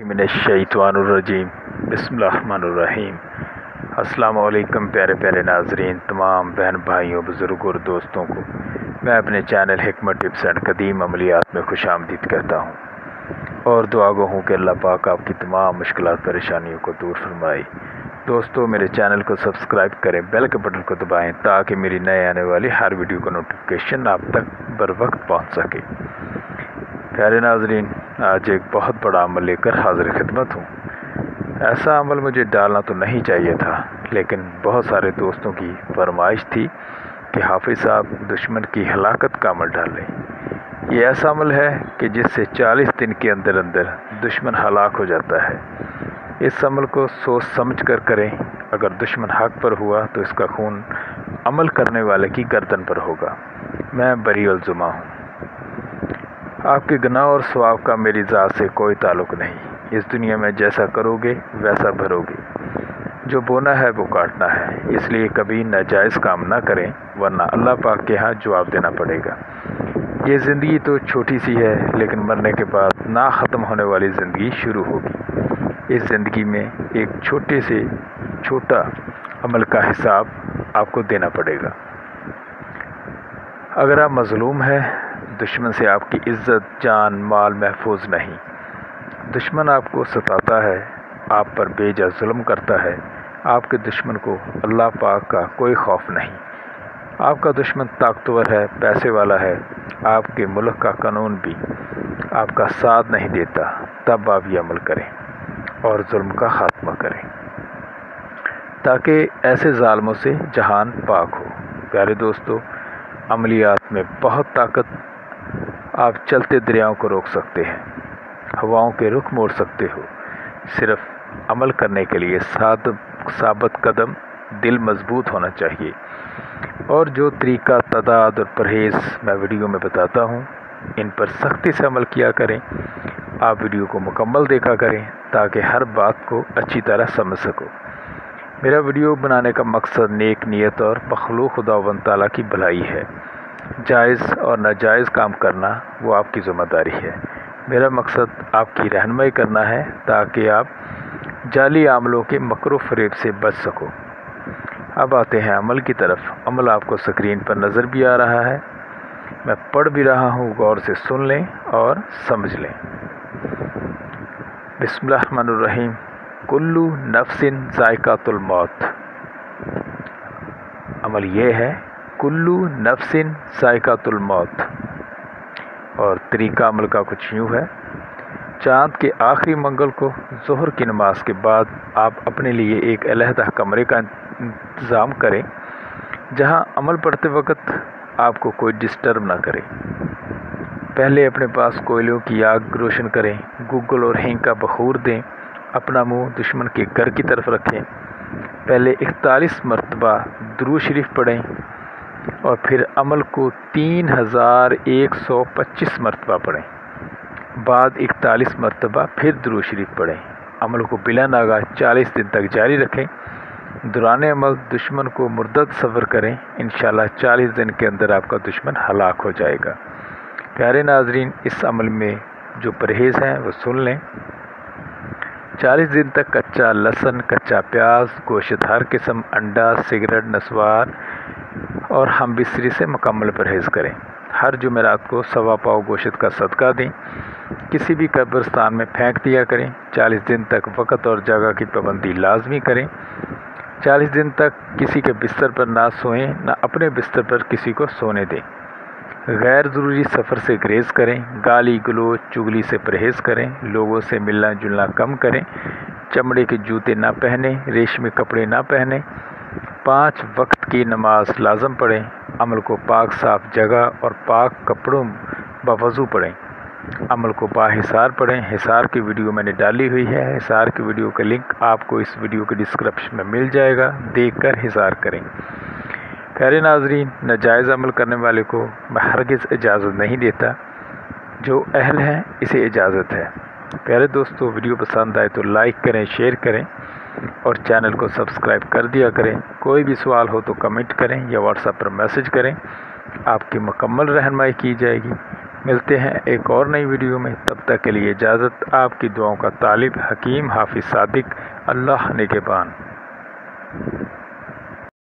मिनश्शैतानुर्रजीम बिस्मिल्लाहिर्रहमानिर्रहीम। अस्सलाम वालेकुम प्यारे प्यारे नाजरीन, तमाम बहन भाइयों, बुज़ुर्गों और दोस्तों को मैं अपने चैनल हिकमत टिप्स एंड कदीम अमलियात में खुशामदीद कहता हूँ और दुआ गो हूँ कि अल्लाह पाक आपकी तमाम मुश्किलात परेशानियों को दूर फरमाए। दोस्तों, मेरे चैनल को सब्सक्राइब करें, बेल के बटन को दबाएं ताकि मेरी नए आने वाली हर वीडियो का नोटिफिकेशन आप तक बर वक्त पहुँच सके। प्यारे नाजरीन, आज एक बहुत बड़ा अमल लेकर हाजिर खिदमत हूँ। ऐसा अमल मुझे डालना तो नहीं चाहिए था, लेकिन बहुत सारे दोस्तों की फरमाइश थी कि हाफिज़ साहब दुश्मन की हलाकत का अमल डालें। ये ऐसा अमल है कि जिससे 40 दिन के अंदर अंदर दुश्मन हलाक हो जाता है। इस अमल को सोच समझ कर करें। अगर दुश्मन हक पर हुआ तो इसका खून अमल करने वाले की गर्दन पर होगा। मैं बरीउल जुमा हूँ। आपके गुनाह और सवाब का मेरी ज़ात से कोई ताल्लुक़ नहीं। इस दुनिया में जैसा करोगे वैसा भरोगे। जो बोना है वो काटना है, इसलिए कभी नाजायज़ काम ना करें, वरना अल्लाह पाक के यहाँ जवाब देना पड़ेगा। ये ज़िंदगी तो छोटी सी है, लेकिन मरने के बाद ना ख़त्म होने वाली ज़िंदगी शुरू होगी। इस ज़िंदगी में एक छोटे से छोटा अमल का हिसाब आपको देना पड़ेगा। अगर आप मज़लूम हैं, दुश्मन से आपकी इज़्ज़त जान माल महफूज नहीं। दुश्मन आपको सताता है, आप पर बेजा जुल्म करता है। आपके दुश्मन को अल्लाह पाक का कोई खौफ नहीं। आपका दुश्मन ताकतवर है, पैसे वाला है, आपके मुल्क का कानून भी आपका साथ नहीं देता। तब आप ये अमल करें और जुल्म का खात्मा करें, ताकि ऐसे ज़ालिमों से जहान पाक हो। प्यारे दोस्तों, अमलियात में बहुत ताकत। आप चलते दरियाओं को रोक सकते हैं, हवाओं के रुख मोड़ सकते हो। सिर्फ अमल करने के लिए साबित कदम, दिल मजबूत होना चाहिए। और जो तरीका, तादाद और परहेज़ मैं वीडियो में बताता हूँ, इन पर सख्ती से अमल किया करें। आप वीडियो को मुकम्मल देखा करें ताकि हर बात को अच्छी तरह समझ सको। मेरा वीडियो बनाने का मकसद नेक नीयत और मखलूक खुदावंद ताला की भलाई है। जायज़ और नाजायज़ काम करना वो आपकी ज़िम्मेदारी है। मेरा मकसद आपकी रहनुमाई करना है ताकि आप जाली आमलों के मकरो फ़रेब से बच सको। अब आते हैं अमल की तरफ। अमल आपको स्क्रीन पर नज़र भी आ रहा है, मैं पढ़ भी रहा हूँ, गौर से सुन लें और समझ लें। बिस्मिल्लाहिर्रहमानिर्रहीम। कुल्लू नफ्सिन ज़ायक़ातुल मौत। अमल ये है, कुल्लू नफ्सिन ज़ायक़ातुल मौत। और तरीका अमल का कुछ यूँ है। चाँद के आखिरी मंगल को ज़ोहर की नमाज के बाद आप अपने लिए एक अलहदा कमरे का इंतज़ाम करें, जहां अमल पढ़ते वक्त आपको कोई डिस्टर्ब ना करे। पहले अपने पास कोयलों की आग रोशन करें, गूगल और हींग का बखूर दें, अपना मुंह दुश्मन के घर की तरफ रखें। पहले 41 मरतबा दुरूद शरीफ पढ़ें और फिर अमल को 3125 मरतबा पढ़ें। बाद 41 मरतबा फिर दुरूद शरीफ पढ़ें। अमल को बिला नागा 40 दिन तक जारी रखें। दौरान अमल दुश्मन को मुर्दद सब्र करें। इंशाअल्लाह 40 दिन के अंदर आपका दुश्मन हलाक हो जाएगा। प्यारे नाजरीन, इस अमल में जो परहेज़ हैं वो सुन लें। 40 दिन तक कच्चा लहसुन, कच्चा प्याज, गोश्त हर किस्म, अंडा, सिगरेट, नस्वार और हम बिस्तरी से मुकम्मल परहेज़ करें। हर जुमेरात को 1.25 पाव गोश्त का सदका दें। किसी भी कब्रिस्तान में फेंक दिया करें। 40 दिन तक वक़्त और जगह की पाबंदी लाजमी करें। 40 दिन तक किसी के बिस्तर पर ना सोएं, ना अपने बिस्तर पर किसी को सोने दें। गैर ज़रूरी सफ़र से गुरेज़ करें। गाली गलोच चुगली से परहेज़ करें। लोगों से मिलना जुलना कम करें। चमड़े के जूते ना पहने, रेशमी कपड़े ना पहने। 5 वक्त की नमाज लाजम पढ़ें। अमल को पाक साफ जगह और पाक कपड़ों बवज़ू पढ़ें। अमल को बाहिसार पढ़ें। हिसार की वीडियो मैंने डाली हुई है। हिसार की वीडियो का लिंक आपको इस वीडियो के डिस्क्रिप्शन में मिल जाएगा, देखकर हिसार करें। प्यारे नाजरीन, नाजायज़ अमल करने वाले को मैं हरगिज़ इजाज़त नहीं देता। जो अहल हैं इसे इजाज़त है। प्यारे दोस्तों, वीडियो पसंद आए तो लाइक करें, शेयर करें और चैनल को सब्सक्राइब कर दिया करें। कोई भी सवाल हो तो कमेंट करें या व्हाट्सएप पर मैसेज करें, आपकी मुकम्मल रहनुमाई की जाएगी। ملتے ہیں ایک اور نئی ویڈیو میں، تب تک کے لیے اجازت۔ آپ کی دعاؤں کا طالب، حکیم حافظ صادق۔ اللہ نگہبان۔